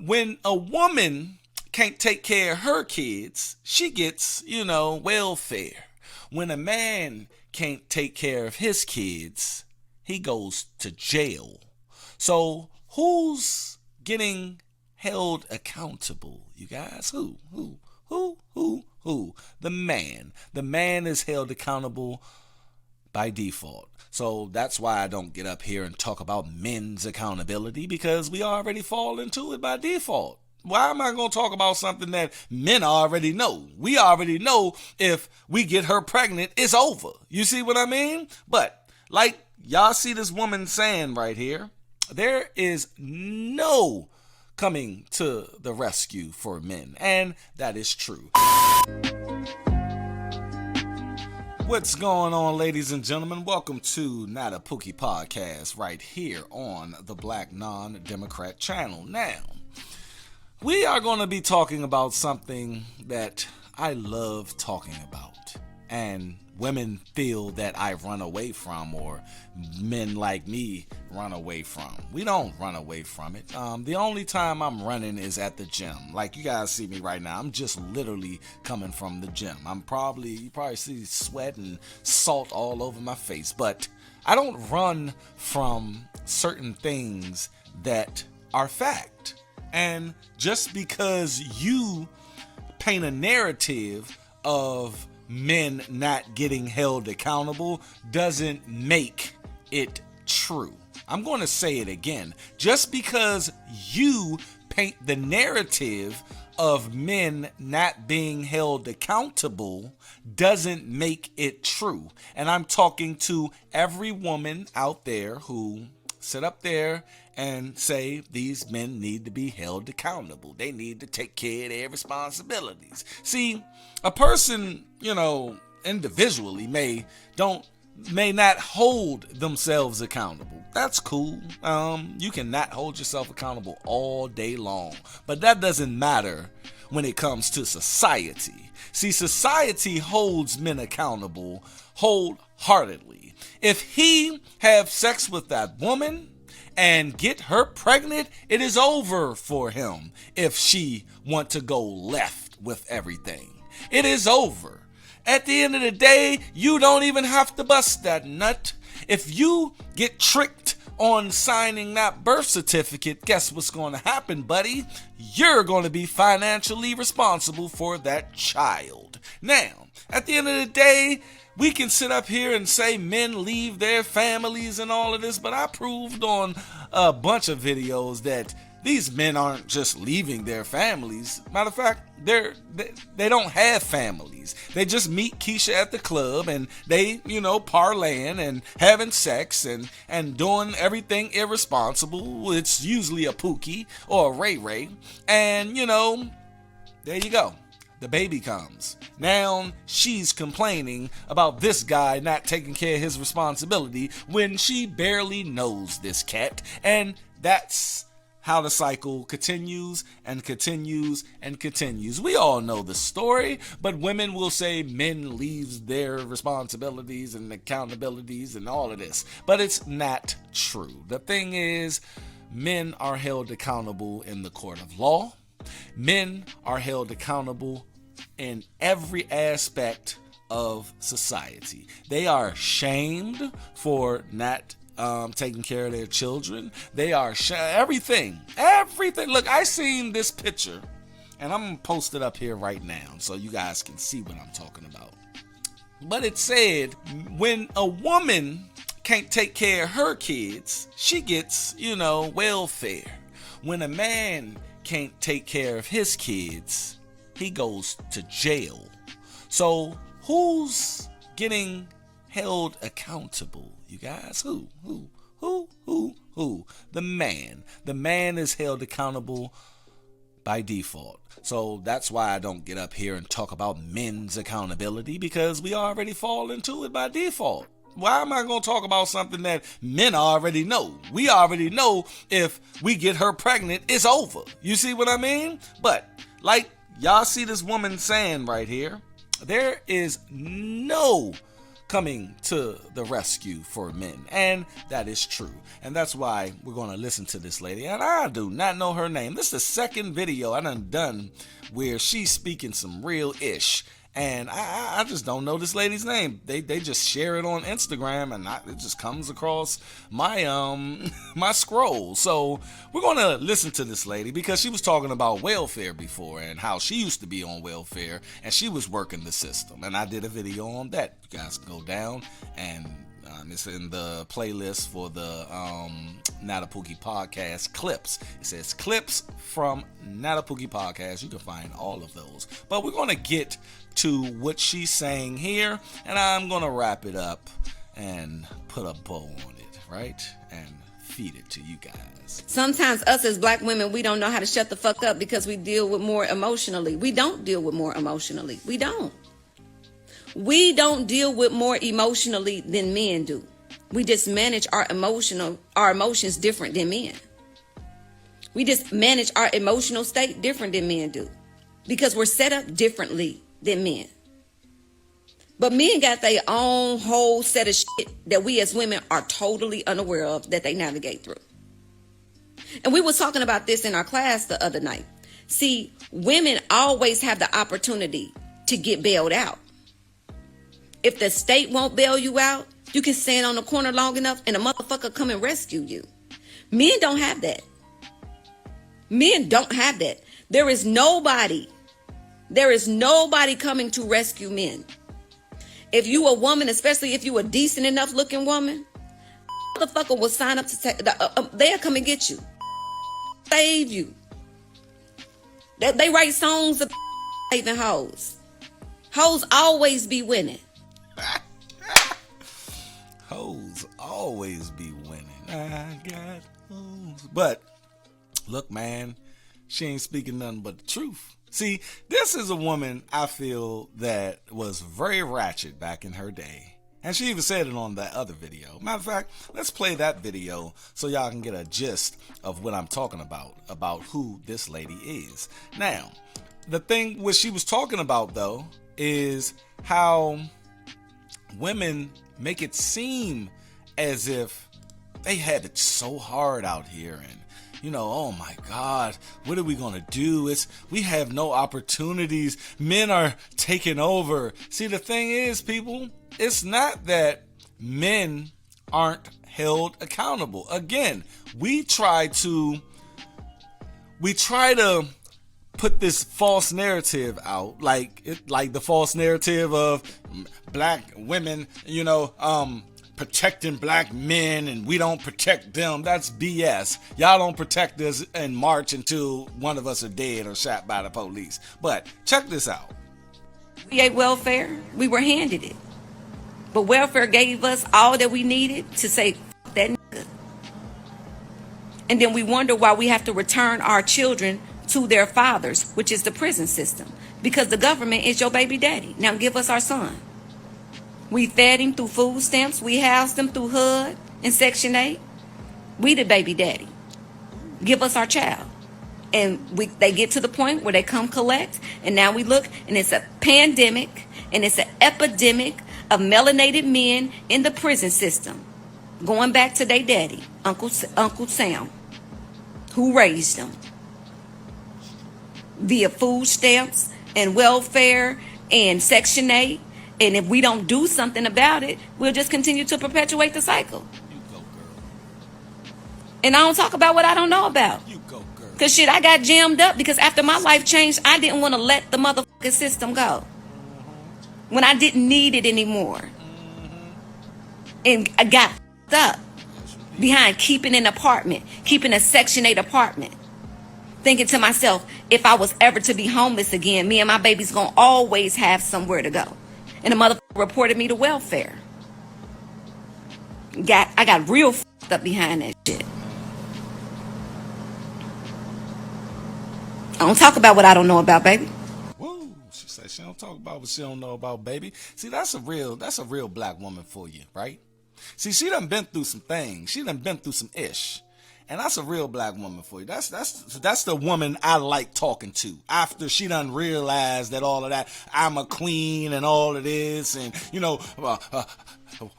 when a woman can't take care of her kids, she gets, welfare. When a man can't take care of his kids, he goes to jail. So who's getting held accountable, you guys? Who? The man. The man is held accountable by default. So that's why I don't get up here and talk about men's accountability, because we already fall into it by default. Why am I going to talk about something that men already know? We already know if we get her pregnant, it's over. You see what I mean? But like y'all see this woman saying right here, there is no coming to the rescue for men. And that is true. What's going on, ladies and gentlemen? Welcome to Not a POOKIE podcast right here on the Black Non-Democrat channel. Now, we are going to be talking about something that I love talking about, and women feel that I run away from, or men like me run away from. We don't run away from it. The only time I'm running is at the gym. Like you guys see me right now, I'm just literally coming from the gym. You probably see sweat and salt all over my face, but I don't run from certain things that are fact. And just because you paint a narrative of men not getting held accountable doesn't make it true. I'm going to say it again. Just because you paint the narrative of men not being held accountable doesn't make it true. And I'm talking to every woman out there who sit up there and say these men need to be held accountable. They need to take care of their responsibilities. See, a person, individually may not hold themselves accountable. That's cool. You cannot hold yourself accountable all day long, but that doesn't matter when it comes to society. See, society holds men accountable wholeheartedly. If he have sex with that woman and get her pregnant, it is over for him. If she want to go left with everything, it is over. At the end of the day, you don't even have to bust that nut. If you get tricked on signing that birth certificate, guess what's going to happen, buddy? You're going to be financially responsible for that child. Now, at the end of the day, we can sit up here and say men leave their families and all of this, but I proved on a bunch of videos that these men aren't just leaving their families. Matter of fact, they don't have families. They just meet Keisha at the club and they, parlaying and having sex and doing everything irresponsible. It's usually a Pookie or a Ray Ray. And, there you go. The baby comes. Now she's complaining about this guy not taking care of his responsibility when she barely knows this cat. And that's how the cycle continues and continues and continues. We all know the story, but women will say men leave their responsibilities and accountabilities and all of this. But it's not true. The thing is, men are held accountable in the court of law. Men are held accountable in every aspect of society. They are shamed for not taking care of their children. They are everything. Look, I seen this picture, and I'm gonna post it up here right now so you guys can see what I'm talking about. But it said, when a woman can't take care of her kids, she gets, welfare. When a man can't take care of his kids, he goes to jail. So who's getting held accountable, you guys? Who? The man. The man is held accountable by default. So that's why I don't get up here and talk about men's accountability, because we already fall into it by default. Why am I going to talk about something that men already know? We already know if we get her pregnant, it's over. You see what I mean? But like y'all see this woman saying right here, there is no coming to the rescue for men. And that is true. And that's why we're going to listen to this lady. And I do not know her name. This is the second video I done where she's speaking some real ish. And I just don't know this lady's name. They just share it on Instagram, and it just comes across my my scroll. So we're gonna listen to this lady because she was talking about welfare before and how she used to be on welfare and she was working the system. And I did a video on that. You guys can go down and it's in the playlist for the Not a Pookie podcast clips. It says clips from Not a Pookie podcast. You can find all of those. But we're going to get to what she's saying here, and I'm going to wrap it up and put a bow on it, right? And feed it to you guys. Sometimes us as black women, we don't know how to shut the fuck up because we deal with more emotionally. We don't deal with more emotionally. We don't. We don't deal with more emotionally than men do. We just manage our emotions different than men. We just manage our emotional state different than men do because we're set up differently than men. But men got their own whole set of shit that we as women are totally unaware of that they navigate through. And we were talking about this in our class the other night. See, women always have the opportunity to get bailed out. If the state won't bail you out, you can stand on the corner long enough and a motherfucker come and rescue you. Men don't have that. Men don't have that. There is nobody coming to rescue men. If you a woman, especially if you a decent enough looking woman, motherfucker will sign up to they'll come and get you. Save you. They write songs of saving hoes. Hoes always be winning. Hoes always be winning. I got hoes. But look, man, she ain't speaking nothing but the truth. See, this is a woman I feel that was very ratchet back in her day. And she even said it on that other video. Matter of fact, let's play that video so y'all can get a gist of what I'm talking about who this lady is. Now, the thing what she was talking about, though, is how women make it seem as if they had it so hard out here and, you know, oh my God, what are we going to do? We have no opportunities. Men are taking over. See, the thing is, people, it's not that men aren't held accountable. Again, we try to put this false narrative out, like the false narrative of black women, protecting black men and we don't protect them. That's BS. Y'all don't protect us and march until one of us are dead or shot by the police. But check this out. We ate welfare. We were handed it. But welfare gave us all that we needed to say, fuck that nigga. And then we wonder why we have to return our children to their fathers, which is the prison system. Because the government is your baby daddy. Now give us our son. We fed him through food stamps. We housed him through HUD and Section 8. We the baby daddy. Give us our child. And they get to the point where they come collect. And now we look, and it's a pandemic, and it's an epidemic of melanated men in the prison system. Going back to their daddy, Uncle Sam, who raised them. Via food stamps and welfare and Section 8. And if we don't do something about it, we'll just continue to perpetuate the cycle. You go, girl. And I don't talk about what I don't know about. You go, girl. Because shit, I got jammed up because after my life changed, I didn't want to let the motherfucking system go. When I didn't need it anymore. And I got fucked up behind keeping an apartment, keeping a Section 8 apartment. Thinking to myself, if I was ever to be homeless again, me and my baby's going to always have somewhere to go. And the motherfucker reported me to welfare. I got real fucked up behind that shit. I don't talk about what I don't know about, baby. Whoa, she said she don't talk about what she don't know about, baby. See, that's a real black woman for you, right? See, she done been through some things. She done been through some ish. And that's a real black woman for you. That's the woman I like talking to after she done realized that all of that, I'm a queen and all of this, and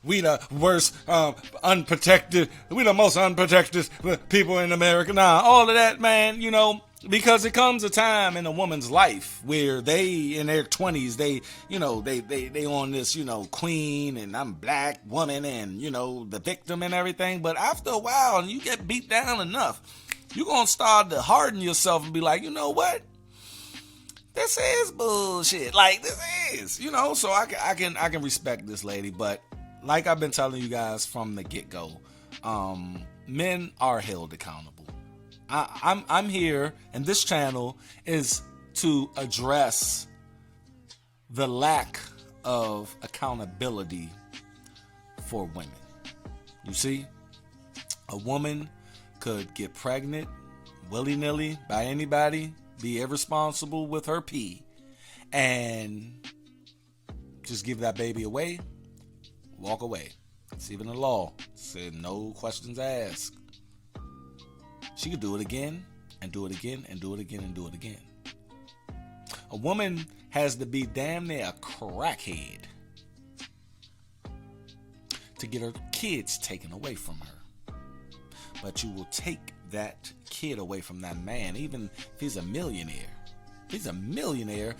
we the worst unprotected, we the most unprotected people in America. Nah, all of that, man, because it comes a time in a woman's life where they in their 20s, they on this, queen and I'm black woman and, the victim and everything. But after a while, and you get beat down enough, you're going to start to harden yourself and be like, you know what? This is bullshit. Like, this is, so I can respect this lady. But like I've been telling you guys from the get-go, men are held accountable. I'm here, and this channel is to address the lack of accountability for women. You see, a woman could get pregnant willy-nilly by anybody, be irresponsible with her pee, and just give that baby away, walk away. It's even the law. Said no questions asked. She could do it again, and do it again, and do it again, and do it again. A woman has to be damn near a crackhead to get her kids taken away from her. But you will take that kid away from that man, even if he's a millionaire. If he's a millionaire,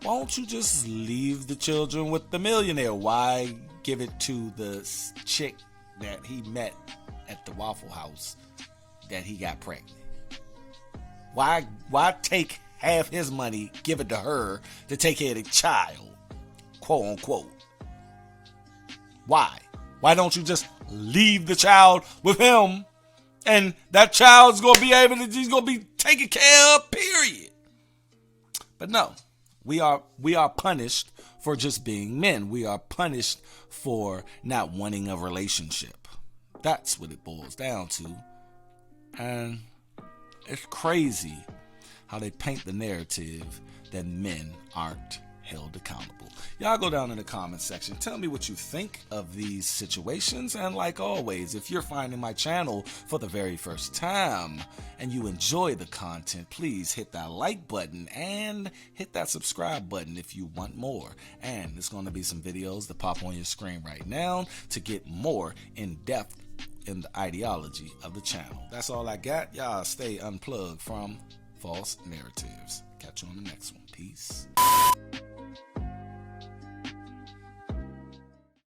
why don't you just leave the children with the millionaire? Why give it to the chick that he met at the Waffle House that he got pregnant? Why take half his money, give it to her to take care of the child, quote unquote? Why don't you just leave the child with him, and that child's gonna be he's gonna be taken care of, period. But no, we are punished for just being men. We are punished for not wanting a relationship. That's what it boils down to. And it's crazy how they paint the narrative that men aren't held accountable. Y'all go down in the comment section. Tell me what you think of these situations. And like always, if you're finding my channel for the very first time and you enjoy the content, please hit that like button and hit that subscribe button if you want more. And there's going to be some videos that pop on your screen right now to get more in depth in the ideology of the channel. That's all I got. Y'all stay unplugged from false narratives. Catch you on the next one. Peace.